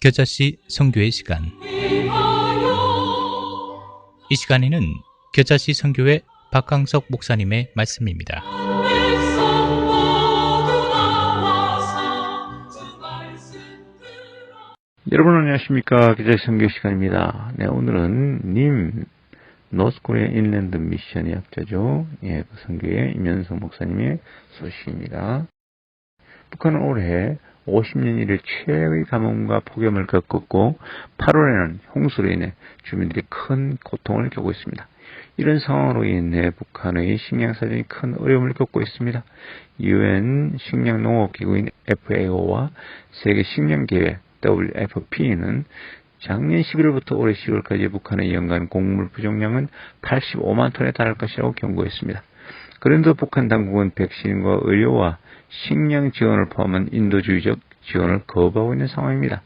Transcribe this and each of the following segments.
겨자씨 선교의 시간. 이 시간에는 겨자씨 선교회 박강석 목사님의 말씀입니다. 여러분 안녕하십니까. 겨자씨 선교 시간입니다. 네, 오늘은 노스코리아 인랜드 미션의 학자죠. 그 선교회 임현성 목사님의 소식입니다. 북한은 올해 50년 이래 최악의 가뭄과 폭염을 겪었고 8월에는 홍수로 인해 주민들이 큰 고통을 겪고 있습니다. 이런 상황으로 인해 북한의 식량 사정이 큰 어려움을 겪고 있습니다. UN 식량농업기구인 FAO와 세계 식량계획 WFP는 작년 11월부터 올해 10월까지 북한의 연간 곡물 부족량은 85만 톤에 달할 것이라고 경고했습니다. 그런데 북한 당국은 백신과 의료와 식량 지원을 포함한 인도주의적 지원을 거부하고 있는 상황입니다.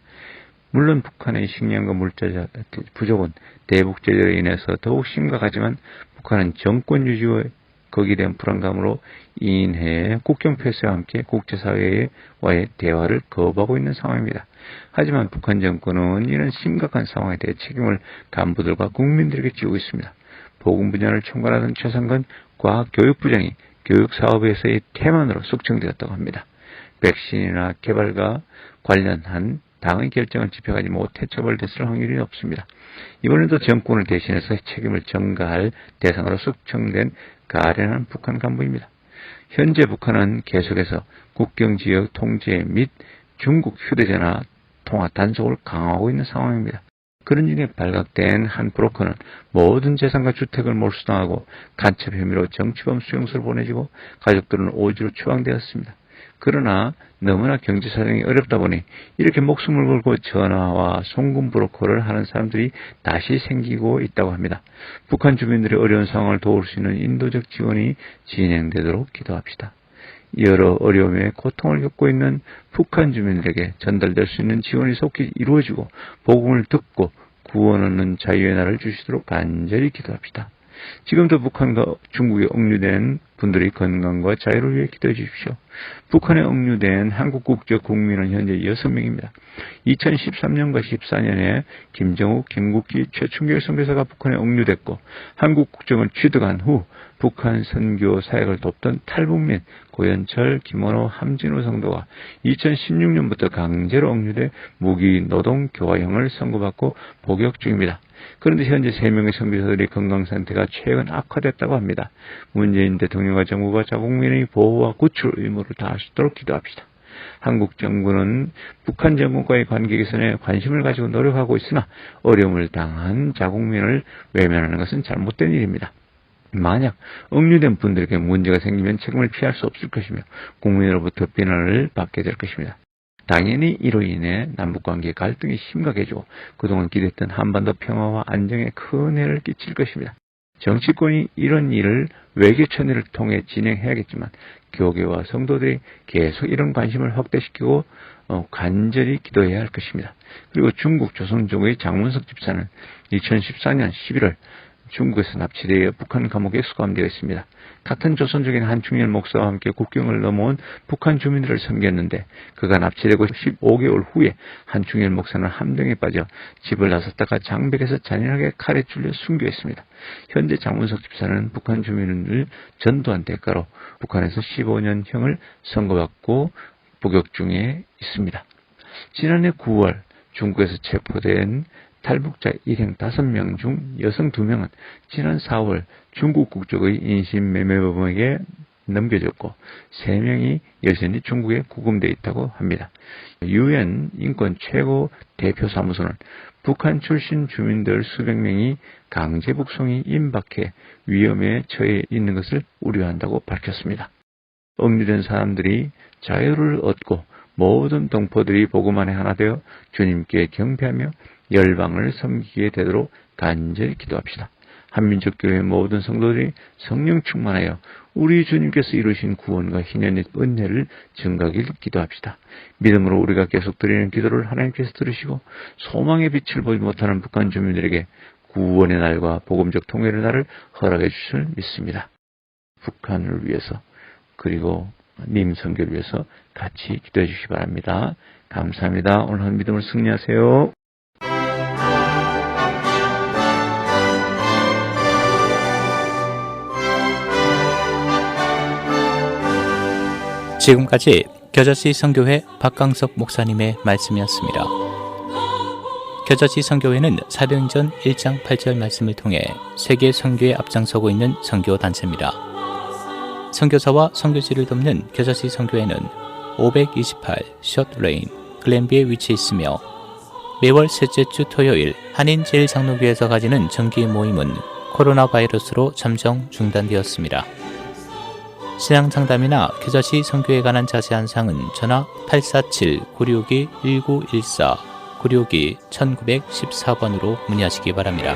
물론 북한의 식량과 물자 부족은 대북제재로 인해서 더욱 심각하지만 북한은 정권 유지와 거기에 대한 불안감으로 인해 국경 폐쇄와 함께 국제사회와의 대화를 거부하고 있는 상황입니다. 하지만 북한 정권은 이런 심각한 상황에 대해 책임을 간부들과 국민들에게 지우고 있습니다. 보건 분야를 총괄하던 최상근 과학교육부장이 교육사업에서의 태만으로 숙청되었다고 합니다. 백신이나 개발과 관련한 당의 결정을 집행하지 못해 처벌됐을 확률이 높습니다. 이번에도 정권을 대신해서 책임을 전가할 대상으로 숙청된 가련한 북한 간부입니다. 현재 북한은 계속해서 국경지역 통제 및 중국 휴대전화 통화 단속을 강화하고 있는 상황입니다. 그런 중에 발각된 한 브로커는 모든 재산과 주택을 몰수당하고 간첩 혐의로 정치범 수용소를 보내지고 가족들은 오지로 추방되었습니다. 그러나 너무나 경제 사정이 어렵다 보니 이렇게 목숨을 걸고 전화와 송금 브로커를 하는 사람들이 다시 생기고 있다고 합니다. 북한 주민들의 어려운 상황을 도울 수 있는 인도적 지원이 진행되도록 기도합시다. 여러 어려움에 고통을 겪고 있는 북한 주민들에게 전달될 수 있는 지원이 속히 이루어지고 복음을 듣고 구원 얻는 자유의 날을 주시도록 간절히 기도합시다. 지금도 북한과 중국에 억류된 분들의 건강과 자유를 위해 기도해 주십시오. 북한에 억류된 한국 국적 국민은 현재 6명입니다. 2013년과 14년에 김정욱, 김국기, 최충길 선교사가 북한에 억류됐고 한국 국적을 취득한 후 북한 선교 사역을 돕던 탈북민 고현철, 김원호, 함진호 성도가 2016년부터 강제로 억류돼 무기 노동 교화형을 선고받고 복역 중입니다. 그런데 현재 3명의 선교사들의 건강 상태가 최근 악화됐다고 합니다. 문재인 대통령과 정부가 자국민의 보호와 구출 의무를 다할 수 있도록 기도합시다. 한국 정부는 북한 정권과의 관계 개선에 관심을 가지고 노력하고 있으나 어려움을 당한 자국민을 외면하는 것은 잘못된 일입니다. 만약 억류된 분들에게 문제가 생기면 책임을 피할 수 없을 것이며 국민으로부터 비난을 받게 될 것입니다. 당연히 이로 인해 남북관계 갈등이 심각해지고 그동안 기대했던 한반도 평화와 안정에 큰 해를 끼칠 것입니다. 정치권이 이런 일을 외교천회를 통해 진행해야겠지만 교계와 성도들이 계속 이런 관심을 확대시키고 간절히 기도해야 할 것입니다. 그리고 중국 조선족의 장문석 집사는 2014년 11월 중국에서 납치되어 북한 감옥에 수감되어 있습니다. 같은 조선족인 한충일 목사와 함께 국경을 넘어온 북한 주민들을 섬겼는데 그가 납치되고 15개월 후에 한충일 목사는 함정에 빠져 집을 나섰다가 장벽에서 잔인하게 칼에 찔려 순교했습니다. 현재 장문석 집사는 북한 주민을 전도한 대가로 북한에서 15년형을 선고받고 복역 중에 있습니다. 지난해 9월 중국에서 체포된 탈북자 일행 5명 중 여성 2명은 지난 4월 중국 국적의 인신매매범에게 넘겨졌고 3명이 여전히 중국에 구금되어 있다고 합니다. UN 인권 최고 대표사무소는 북한 출신 주민들 수백 명이 강제 북송이 임박해 위험에 처해 있는 것을 우려한다고 밝혔습니다. 억류된 사람들이 자유를 얻고 모든 동포들이 복음 안에 하나 되어 주님께 경배하며 열방을 섬기게 되도록 간절히 기도합시다. 한민족교회 모든 성도들이 성령 충만하여 우리 주님께서 이루신 구원과 희년의 은혜를 증가하길 기도합시다. 믿음으로 우리가 계속 드리는 기도를 하나님께서 들으시고 소망의 빛을 보지 못하는 북한 주민들에게 구원의 날과 복음적 통일의 날을 허락해 주실 믿습니다. 북한을 위해서 그리고 님 선교를 위해서 같이 기도해 주시기 바랍니다. 감사합니다. 오늘 한 믿음을 승리하세요. 지금까지 겨자씨 선교회 박강석 목사님의 말씀이었습니다. 겨자씨 선교회는 사도행전 1장 8절 말씀을 통해 세계 선교에 앞장서고 있는 선교 단체입니다. 선교사와 선교지를 돕는 겨자씨 선교회는 528 숏레인 글랜비에 위치해 있으며 매월 셋째 주 토요일 한인제일장로교에서 가지는 정기 모임은 코로나 바이러스로 잠정 중단되었습니다. 신앙상담이나 겨자씨 선교에 관한 자세한 사항은 전화 847-962-1914, 962-1914번으로 문의하시기 바랍니다.